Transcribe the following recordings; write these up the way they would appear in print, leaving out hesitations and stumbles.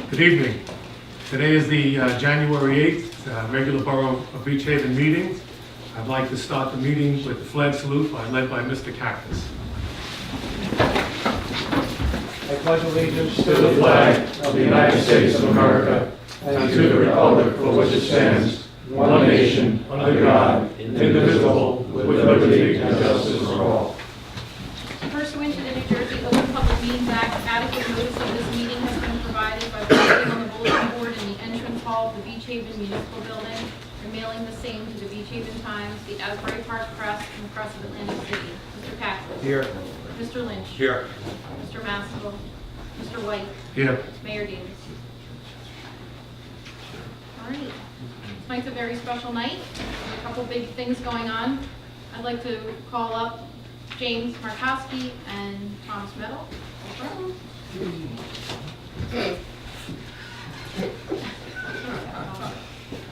Good evening. Today is the January 8th regular Borough of Beach Haven meeting. I'd like to start the meeting with the flag salute led by Mr. Cactus. I pledge allegiance to the flag of the United States of America and to the republic for which it stands, one nation, under God, indivisible, with liberty and justice for all. Pursuant to the New Jersey Open Public Meetings Act, adequate notice of this meeting has been provided by posting on the bulletin board in the entrance hall of the Beach Haven Municipal Building and mailing the same to the Beach Haven Times, the Asbury Park Press, and the Press of Atlantic City. Mr. Cactus. Here. Mr. Lynch. Here. Mr. Mastel. Mr. White. Here. Mayor Davis. All right. Tonight's a very special night. There's a couple big things going on. I'd like to call up James Markowski and Thomas Meadow.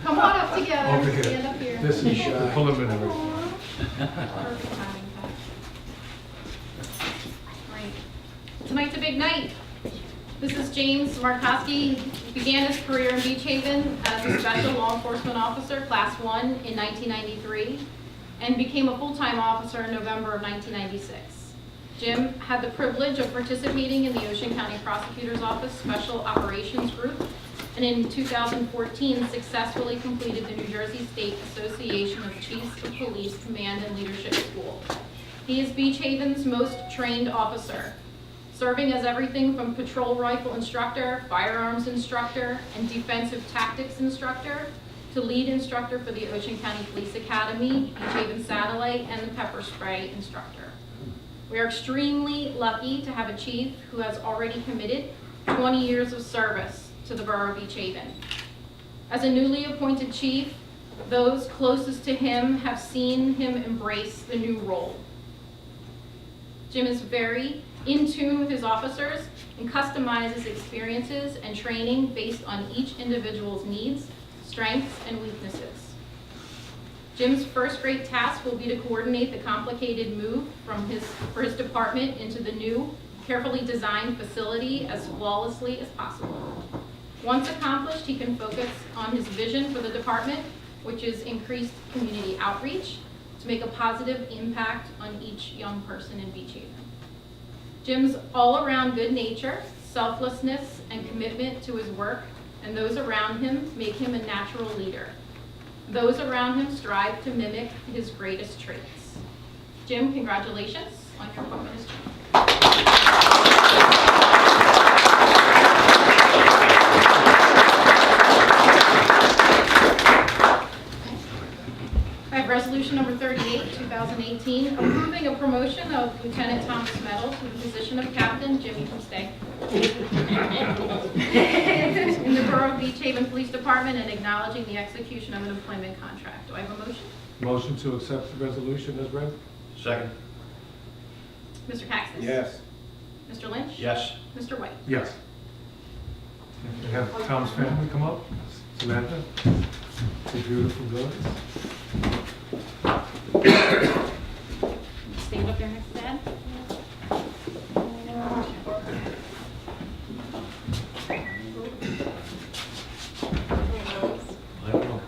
Come on up together. Over here. Stand up here. This is the preliminary. Perfect timing, Pat. Right. Tonight's a big night. This is James Markowski. He began his career in Beach Haven as a special law enforcement officer, Class 1, in 1993, and became a full-time officer in November of 1996. Jim had the privilege of participating in the Ocean County Prosecutor's Office Special Operations Group, and in 2014 successfully completed the New Jersey State Association of Chiefs of Police Command and Leadership School. He is Beach Haven's most trained officer, serving as everything from patrol rifle instructor, firearms instructor, and defensive tactics instructor to lead instructor for the Ocean County Police Academy, Beach Haven Satellite, and the pepper spray instructor. We are extremely lucky to have a chief who has already committed 20 years of service to the Borough of Beach Haven. As a newly appointed chief, those closest to him have seen him embrace the new role. Jim is very in tune with his officers and customizes experiences and training based on each individual's needs, strengths, and weaknesses. Jim's first great task will be to coordinate the complicated move for his department into the new, carefully designed facility as flawlessly as possible. Once accomplished, he can focus on his vision for the department, which is increased community outreach to make a positive impact on each young person in Beach Haven. Jim's all-around good nature, selflessness, and commitment to his work and those around him make him a natural leader. Those around him strive to mimic his greatest traits. Jim, congratulations on your appointment as chief. I have resolution number 38, 2018, approving a promotion of Lieutenant Thomas Meadow to the position of captain. Jim, you can stay. In the Borough of Beach Haven Police Department and acknowledging the execution of an employment contract. Do I have a motion? Motion to accept the resolution as read? Second. Mr. Caxton? Yes. Mr. Lynch? Yes. Mr. White? Yes. We have Tom's family come up. Samantha, the beautiful girls. Stand up there next to Dad. I don't know.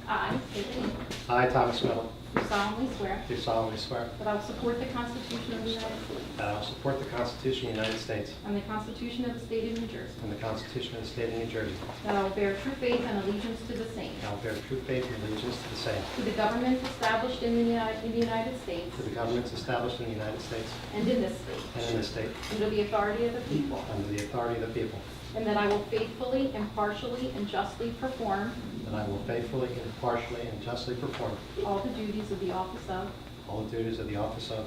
I state your name. I, Thomas Meadow, Do solemnly swear do solemnly swear that I will support the Constitution of the United States that I will support the Constitution of the United States and the Constitution of the State of New Jersey, and the Constitution of the State of New Jersey, that I will bear true faith and allegiance to the same, and I will bear true faith and allegiance to the same, to the government established in the United States to the governments established in the United States and in this state, and in this state, under the authority of the people, under the authority of the people, and that I will faithfully, impartially, and justly perform and I will faithfully, impartially, and justly perform all the duties of the office of all the duties of the office of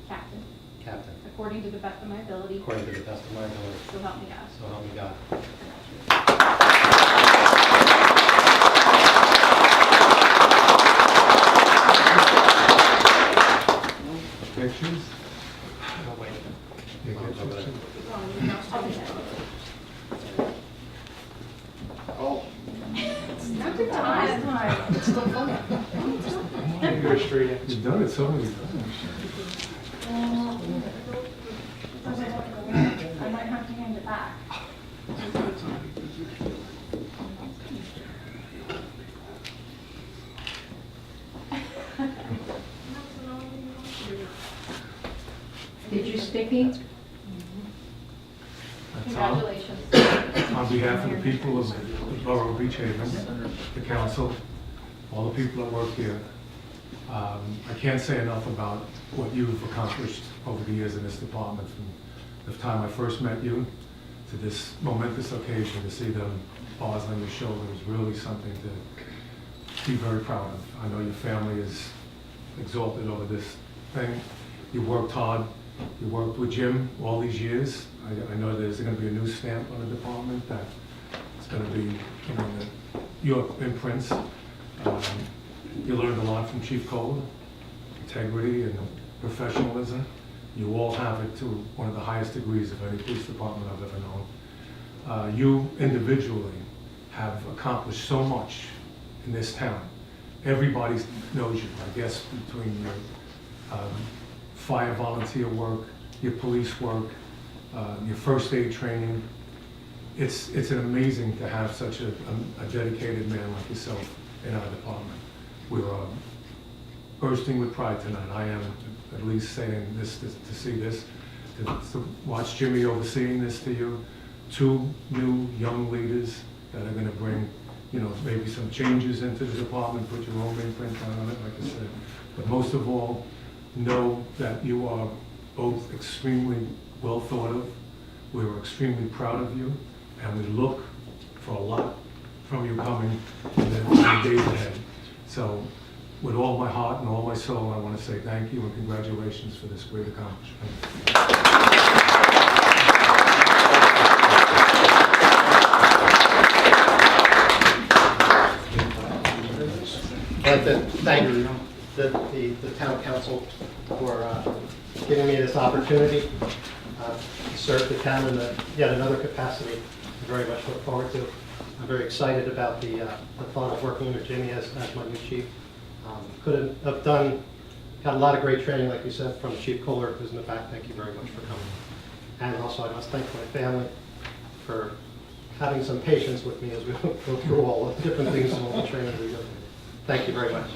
captain, captain, according to the best of my ability, according to the best of my ability. so help me God. So help me God. Pictures? Oh, wait. You get pictures? Oh. It's not the time. Come on, you get her straight in. You've done it so many times. I might have to hand it back. Did you stick it? That's all. Congratulations. On behalf of the people of the Borough of Beach Haven, the council, all the people that work here, I can't say enough about what you've accomplished over the years in this department. From the time I first met you to this momentous occasion, to see them bars on your shoulder is really something to be very proud of. I know your family is exalted over this thing. You worked hard. You worked with Jim all these years. I know there's going to be a new stamp on the department that it's going to be, you know, your imprints. You learned a lot from Chief Kohler, integrity and professionalism. You all have it to one of the highest degrees of any police department I've ever known. You individually have accomplished so much in this town. Everybody knows you, I guess, between your fire volunteer work, your police work, your first aid training. It's amazing to have such a dedicated man like yourself in our department. We're bursting with pride tonight. I am at least saying this to see this, to watch Jimmy overseeing this to you. 2 new young leaders that are going to bring, you know, maybe some changes into the department, put your own imprint on it, like I said. But most of all, know that you are both extremely well thought of. We are extremely proud of you, and we look for a lot from you coming in the days ahead. So, with all my heart and all my soul, I want to say thank you and congratulations for this great accomplishment. I'd like to thank the town council for giving me this opportunity to serve the town in yet another capacity. I very much look forward to. I'm very excited about the thought of working under Jimmy as my new chief. Couldn't have got a lot of great training, like you said, from Chief Kohler, who's in the back. Thank you very much for coming. And also, I must thank my family for having some patience with me as we go through all the different things and all the training we go through. Thank you very much.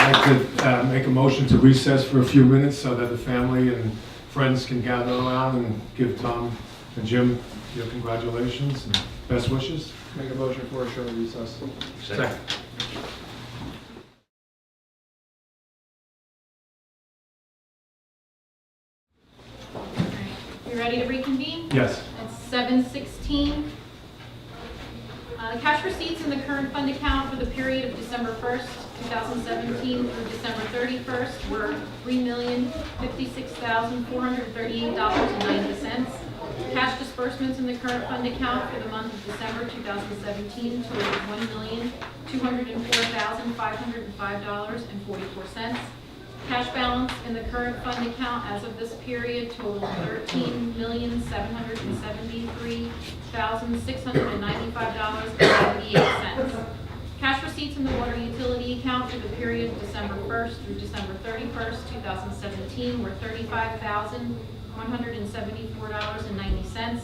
I'd like to make a motion to recess for a few minutes so that the family and friends can gather around and give Tom and Jim your congratulations and best wishes. Make a motion for a short recess. Second. You ready to reconvene? Yes. It's 7:16. The cash receipts in the current fund account for the period of December 1st, 2017 through December 31st were $3,056,438.90. Cash disbursements in the current fund account for the month of December 2017 totaled $1,204,505.44. Cash balance in the current fund account as of this period totaled $13,773,695.78. Cash receipts in the water utility account for the period of December 1st through December 31st, 2017 were $35,174.90.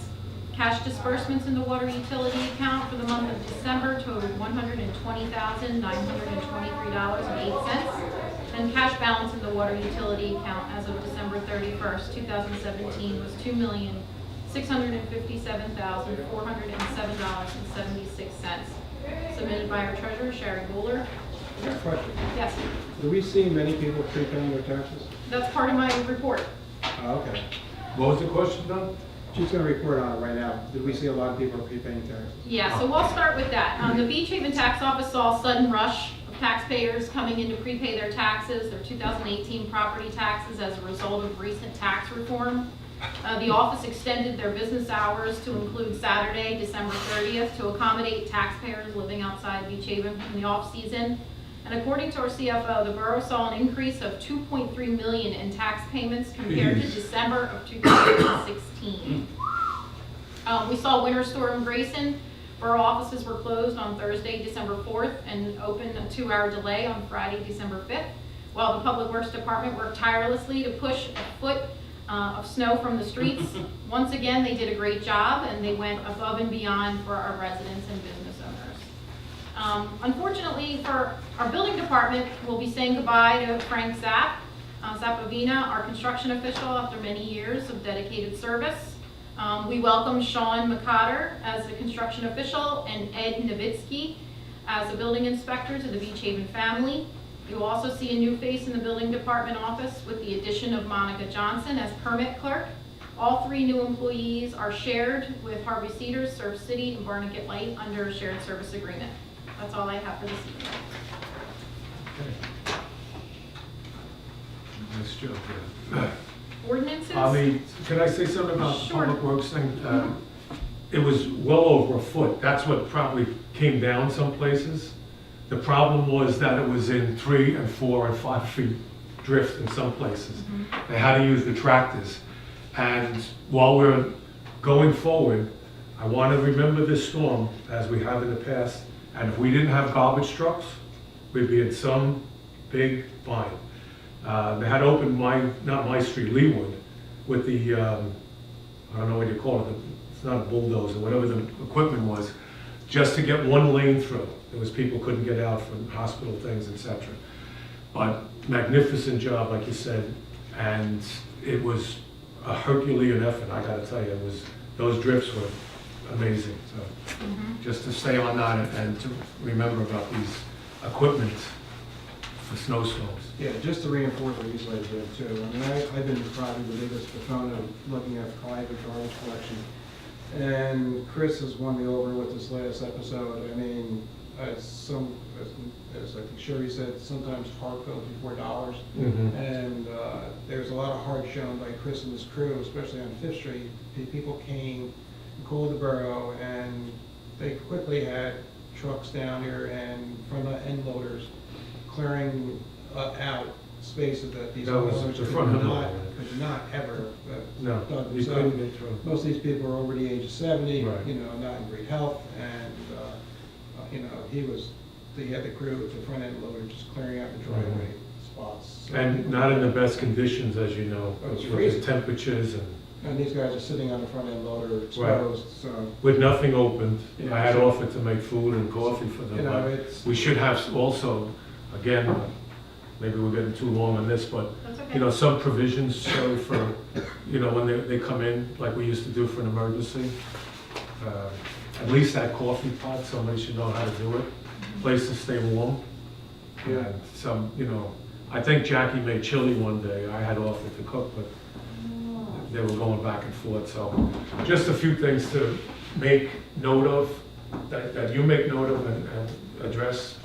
Cash disbursements in the water utility account for the month of December totaled $120,923.08. And cash balance in the water utility account as of December 31st, 2017 was $2,657,407.76. Submitted by our treasurer, Sherry Buller. I got a question. Yes, Do we see many people prepaying their taxes? that's part of my report. Oh, okay. What was the question, Don? She's going to report on it right now. Did we see a lot of people prepaying taxes? Yeah, so we'll start with that. The Beach Haven Tax Office saw a sudden rush of taxpayers coming in to prepay their taxes, their 2018 property taxes as a result of recent tax reform. The office extended their business hours to include Saturday, December 30th, to accommodate taxpayers living outside Beach Haven in the off-season. And according to our CFO, the borough saw an increase of $2.3 million in tax payments compared to December of 2016. We saw Winter Storm Grayson Borough offices were closed on Thursday, December 4th, and opened a 2-hour delay on Friday, December 5th, while the Public Works Department worked tirelessly to push a foot of snow from the streets. Once again, they did a great job, and they went above and beyond for our residents and business owners. Unfortunately, for our building department, we'll be saying goodbye to Frank Zapovina, our construction official, after many years of dedicated service. We welcome Sean McCotter as the construction official and Ed Novitsky as a building inspector to the Beach Haven family. You'll also see a new face in the building department office with the addition of Monica Johnson as permit clerk. All 3 new employees are shared with Harvey Cedars, Surf City, and Barnegat Light under a shared service agreement. That's all I have for this evening. Okay. Nice job, yeah. Ordinances? Can I say something about the Sure. Public Works thing? It was well over a foot. That's what probably came down some places. The problem was that it was in 3 and 4 and 5 feet drift in some places. They had to use the tractors. And while we're going forward, I want to remember this storm as we have in the past. And if we didn't have garbage trucks, we'd be in some big bind. They had opened not my street, Leewood, with the, I don't know what you call it, it's not a bulldozer, whatever the equipment was, just to get one lane through. There was people couldn't get out from hospital things, etc. But magnificent job, like you said, and it was a Herculean effort, I gotta tell you. Those drifts were amazing. So just to stay on that and to remember about these equipment for snowstorms. Yeah, just to reinforce what you said there too. I mean, I've been probably the biggest proponent of looking at private garbage collection. And Chris has won me over with this last episode. I mean, as I think Sherry said, sometimes heart goes before dollars. And there's a lot of heart shown by Chris and his crew, especially on 5th Street. People came, called the borough, and they quickly had trucks down here and front end loaders clearing out spaces that these That was homeowners the front end loader. could not ever No, done you themselves. couldn't get through. Most of these people are over the age of 70, Right. not in great health, and, he had the crew with the front end loader just clearing out the driveway spots. So And people- not in the best conditions, as you know, Oh, it's with freezing. the temperatures And these guys are sitting on the front end loader exposed, so, with nothing opened. Yeah, I had so- offered to make food and coffee for them, but it's, we should have also, again, maybe we're getting too long on this, but, That's okay. some provisions so for, when they come in, like we used to do for an emergency. At least that coffee pot, somebody should know how to do it. Place to stay warm. Yeah. And some, I think Jackie made chili one day. I had offered to cook, but they were going back and forth. So just a few things to make note of, that you make note of and address.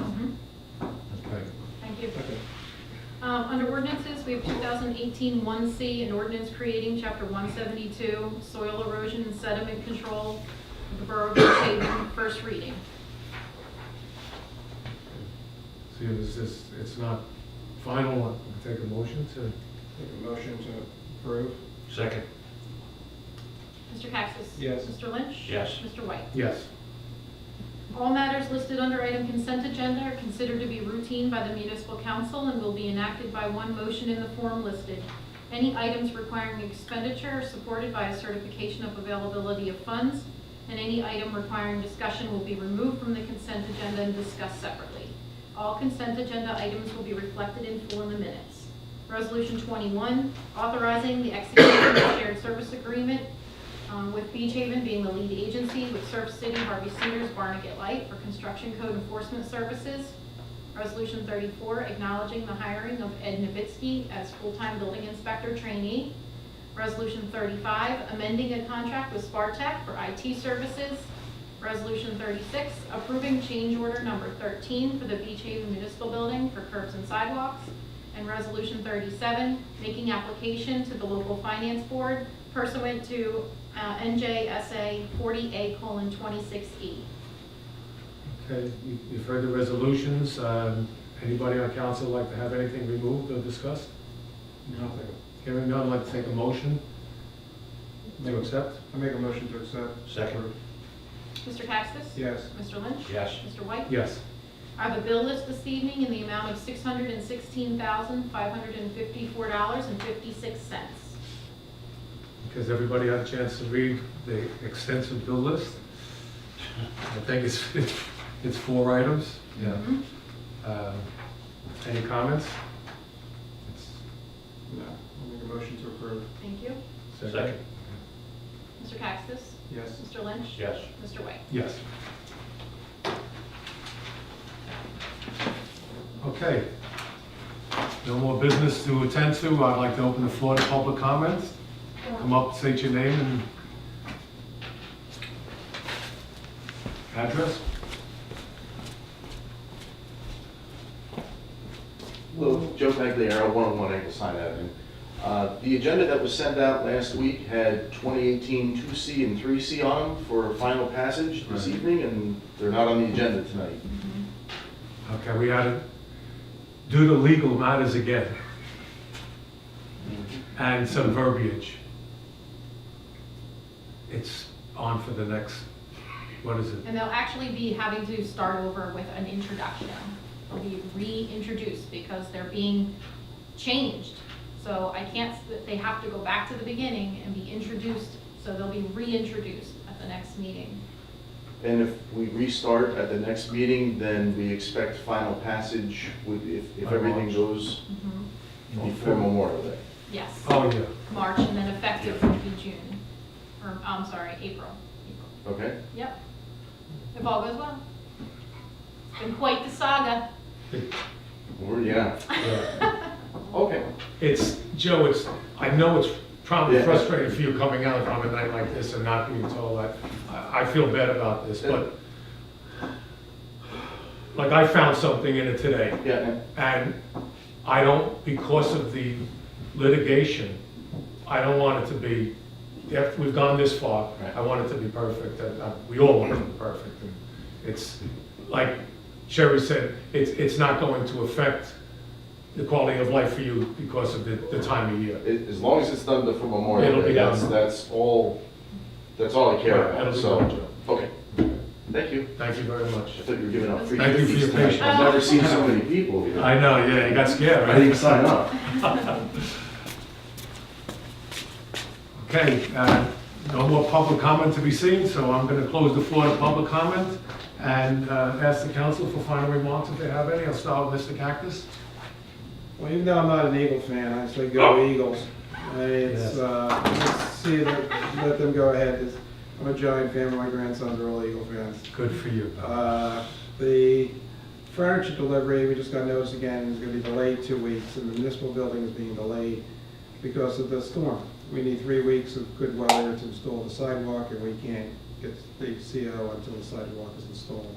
Okay. Thank you. okay. Under ordinances, we have 2018 1C, an ordinance creating Chapter 172, soil erosion and sediment control of the Borough of Beach Haven, first reading. See, it's not final. I'll take a motion to. Make a motion to approve. Second. Mr. Kaxis? Yes. Mr. Lynch? Yes. Mr. White? Yes. All matters listed under item consent agenda are considered to be routine by the municipal council and will be enacted by one motion in the form listed. Any items requiring expenditure are supported by a certification of availability of funds, and any item requiring discussion will be removed from the consent agenda and discussed separately. All consent agenda items will be reflected in full in the minutes. Resolution 21, authorizing the execution of a shared service agreement with Beach Haven being the lead agency with Surf City, Harvey Cedars, Barnegat Light for construction code enforcement services. Resolution 34, acknowledging the hiring of Ed Novitsky as full-time building inspector trainee. Resolution 35, amending a contract with Spartech for IT services. Resolution 36, approving change order number 13 for the Beach Haven Municipal Building for curbs and sidewalks. And Resolution 37, making application to the local finance board pursuant to NJSA 40A:26E. Okay, you've heard the resolutions. Anybody on council like to have anything removed or discussed? Nothing. Hearing none, I'd like to take a motion to accept. I make a motion to accept. Second. Mr. Taxis? Yes. Mr. Lynch? Yes. Mr. White? Yes. I have a bill list this evening in the amount of $616,554.56. Because everybody had a chance to read the extensive bill list. I think it's 4 items. Yeah. Mhm. Any comments? No. I'll make a motion to approve. Thank you. Second. Mr. Taxis? Yes. Mr. Lynch? Yes. Mr. White? Yes. Okay. No more business to attend to. I'd like to open the floor to public comments. Come up, state your name and address. Hello, Joe Pagliaro, 101 Ingleside Avenue. The agenda that was sent out last week had 2018 2C and 3C on them for final passage this Right. evening, and they're not on the agenda tonight. Okay, we had to do the legal matters again and some verbiage. It's on for the next, what is it? And they'll actually be having to start over with an introduction. They'll be reintroduced because they're being changed. So I can't, they have to go back to the beginning and be introduced, so they'll be reintroduced at the next meeting. And if we restart at the next meeting, then we expect final passage if By everything March. goes Mhm. before Memorial Day. Yes, Oh, yeah. March, and then effective would be June, or, I'm sorry, April. Okay? Yep, if all goes well. It's been quite the saga. Yeah. Okay. It's, Joe, I know it's probably Yeah. frustrating for you coming out on a night like this and not being told that. I feel bad about this, but like I found something in it today. Yeah, And I don't, because of the litigation, I don't want it to be, after we've gone this far, Right. I want it to be perfect. We all want it to be perfect. And it's, like Sherry said, it's not going to affect the quality of life for you because of the time of year. as long as it's done before Memorial It'll Day, be done. that's all I care Right, about, it'll be so, done, Joe. okay. Thank you. Thank you very much. I thought you were giving out free Thank you for cookies your tonight. patience. I've never seen so many people here. I know, yeah, you got scared, I right? didn't even sign up. Okay, no more public comment to be seen, so I'm going to close the floor to public comment and ask the council for final remarks if they have any. I'll start with Mr. Cactus. Well, even though I'm not an Eagle fan, I say go Eagles. It's, let's see, let them go ahead. I'm a Giant fan, my grandsons are all Eagle fans. Good for you. The furniture delivery, we just got notice again, is gonna be delayed 2 weeks, and the municipal building is being delayed because of the storm. We need 3 weeks of good weather to install the sidewalk, and we can't get the CO until the sidewalk is installed.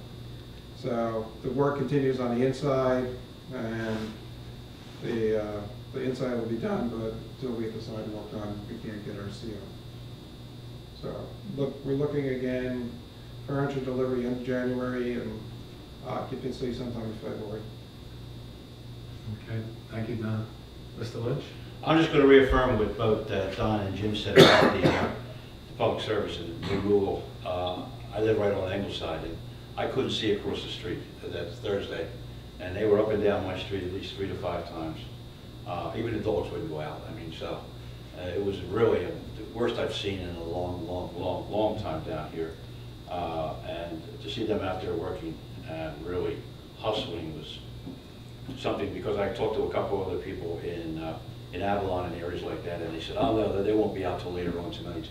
So the work continues on the inside, and the inside will be done, but until we get the sidewalk done, we can't get our CO. So, we're looking again, furniture delivery in January and occupancy sometime in February. Okay, thank you, Don. Mr. Lynch? I'm just going to reaffirm what both Don and Jim said about the public service and the rule. I live right on Ingleside, and I couldn't see across the street. That's Thursday, and they were up and down my street at least 3 to 5 times. Even the dogs wouldn't go out. I mean, so it was really the worst I've seen in a long time down here. And to see them out there working and really hustling was something, because I talked to a couple other people in Avalon and areas like that, and they said, oh no, they won't be out till later on tonight.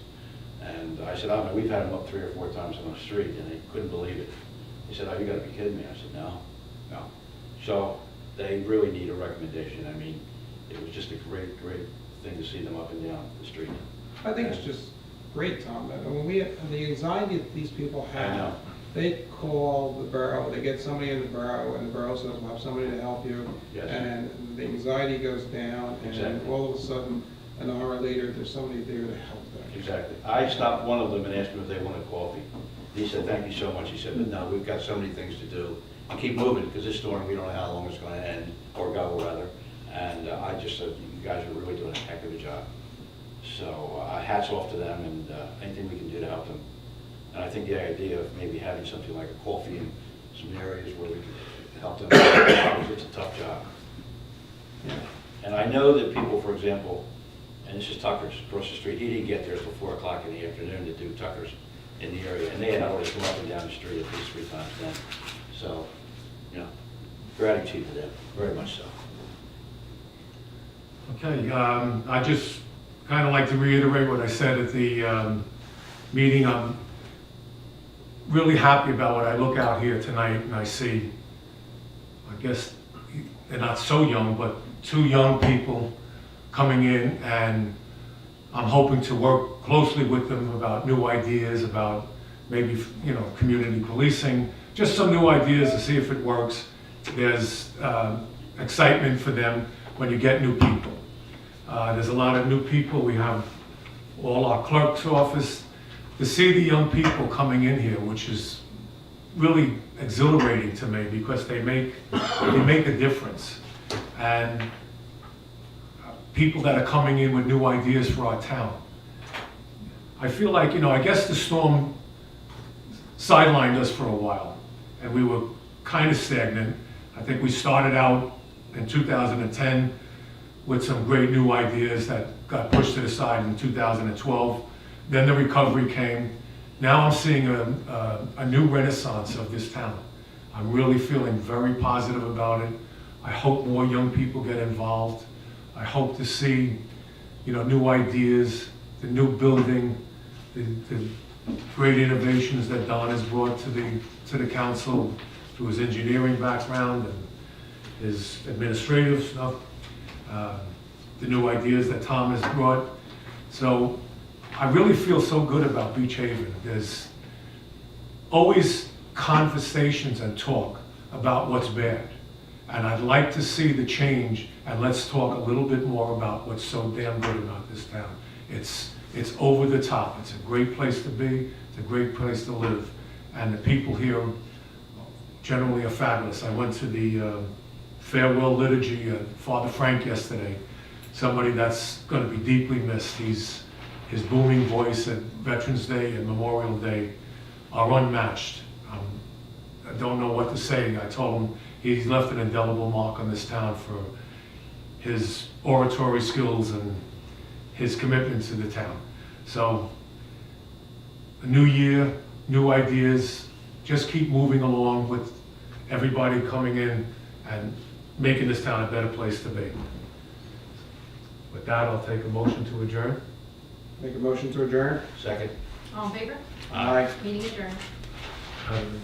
And I said, oh no, we've had them up 3 or 4 times on the street, and they couldn't believe it. They said, oh, you gotta be kidding me. I said, no. So they really need a recommendation. I mean, it was just a great thing to see them up and down the street. I think it's just great, Tom. I mean, the anxiety that these people I have, know. they call the borough, they get somebody in the borough, and the borough says, we'll have somebody to help you. Yes. And the anxiety goes down, and Exactly. all of a sudden, an hour later, there's somebody there to help them. Exactly. I stopped one of them and asked them if they wanted coffee. He said, thank you so much. He said, but no, we've got so many things to do. And keep moving, because this storm, we don't know how long it's going to end, or go rather. And I just said, you guys are really doing a heck of a job. So hats off to them, and anything we can do to help them, And I think the idea of maybe having something like a coffee in some areas where we could help them, it's a tough job. And I know that people, for example, and this is Tucker's across the street, he didn't get there until 4 o'clock in the afternoon to do Tucker's in the area, and they had always come up and down the street at least 3 times then. So, you know, gratitude to them, very much so. Okay, I just kind of like to reiterate what I said at the meeting. I'm really happy about what I look out here tonight and I see, I guess, they're not so young, but 2 young people coming in, and I'm hoping to work closely with them about new ideas, about maybe, you know, community policing, just some new ideas to see if it works. There's excitement for them when you get new people. There's a lot of new people. We have all our clerk's office. To see the young people coming in here, which is really exhilarating to me because they make a difference. And people that are coming in with new ideas for our town. I feel like, you know, I guess the storm sidelined us for a while, and we were kind of stagnant. I think we started out in 2010 with some great new ideas that got pushed to the side in 2012. Then the recovery came. Now I'm seeing a new renaissance of this town. I'm really feeling very positive about it. I hope more young people get involved. I hope to see, you know, new ideas, the new building, the great innovations that Don has brought to the council through his engineering background and his administrative stuff, the new ideas that Tom has brought. So I really feel so good about Beach Haven. There's always conversations and talk about what's bad. And I'd like to see the change, and let's talk a little bit more about what's so damn good about this town. It's over the top. It's a great place to be. It's a great place to live. And the people here generally are fabulous. I went to the farewell liturgy of Father Frank yesterday, somebody that's going to be deeply missed. His booming voice at Veterans Day and Memorial Day are unmatched. I don't know what to say. I told him he's left an indelible mark on this town for his oratory skills and his commitment to the town. So, a new year, new ideas, just keep moving along with everybody coming in and making this town a better place to be. With that, I'll take a motion to adjourn. Make a motion to adjourn? Second? All in favor? Aye. Meeting adjourned. Um,